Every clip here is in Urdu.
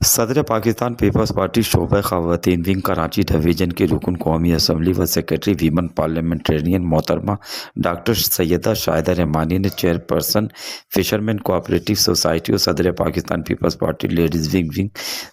صدر پاکستان پیپلز پارٹی شعبہ خواتین ونگ کراچی ڈویژن کے رکن قومی اسمبلی و سیکریٹری ویمن پارلیمنٹرین محترمہ ڈاکٹر سیدہ شاہدہ رحمانی نے چیئرپرسن فشرمین کوآپریٹو سوسائٹی اور صدر Pakistan peoples party ladies wing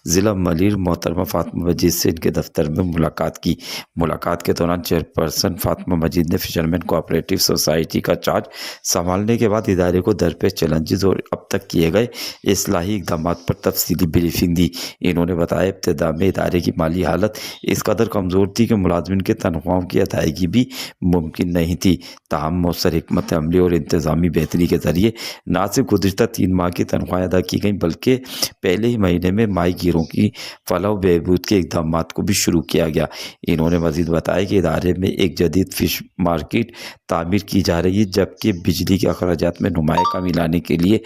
ضلع ملیر محترمہ فاطمہ مجید سے ان کے دفتر میں ملاقات کی۔ ملاقات کے دوران چیئرپرسن فاطمہ مجید نے فشرمین کوآپریٹو سوسائٹی کا چارج سنبھالنے کے بعد ادارے کو درپیش چیلنجز اور اب تک کیے گئے اصلاحی اقدامات پر تفصیلی بریفنگ دی۔ انہوں نے بتایا ابتدا میں ادارے کی مالی حالت اس قدر کمزور تھی کہ ملازمین کے تنخواہوں کی ادائیگی بھی ممکن نہیں تھی، تاہم مؤثر حکمت عملی اور انتظامی بہتری کے ذریعے نہ صرف گزشتہ 3 ماہ کی تنخواہیں ادا کی گئیں بلکہ پہلے ہی مہینے میں ماہی گیروں کی فلاح و بہبود کے اقدامات کو بھی شروع کیا گیا۔ انہوں نے مزید بتایا کہ ادارے میں ایک جدید فش مارکیٹ تعمیر کی جا رہی ہے، جبکہ بجلی کے اخراجات میں نمایاں کمی لانے کے لیے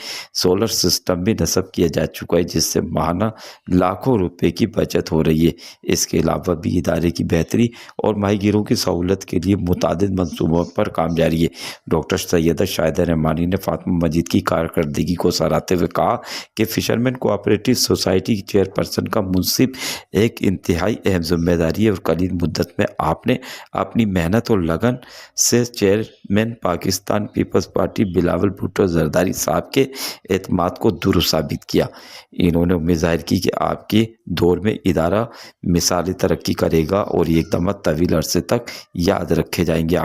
سولر سسٹم بھی نصب کیا جا چکا ہے، جس سے ماہانہ لاکھوں روپے کی بچت ہو رہی ہے۔ اس کے علاوہ بھی ادارے کی بہتری اور ماہی گیروں کی سہولت کے لیے متعدد منصوبوں پر کام جاری ہے۔ ڈاکٹر سیدہ شاہدہ رحمانی نے فاطمہ مجید کی کارکردگی کو سراہتے ہوئے کہا کہ فشرمین کوآپریٹو سوسائٹی کی چیئرپرسن کا منصب ایک انتہائی اہم ذمہ داری ہے اور قلیل مدت میں آپ نے اپنی محنت اور لگن سے chairman Pakistan peoples party Bilawal Bhutto Zardari صاحب کے اعتماد کو درست ثابت کیا۔ انہوں نے امید ظاہر کی کہ آپ کے دور میں ادارہ مثالی ترقی کرے گا اور یہ اقدامات طویل عرصے تک یاد رکھے جائیں گے۔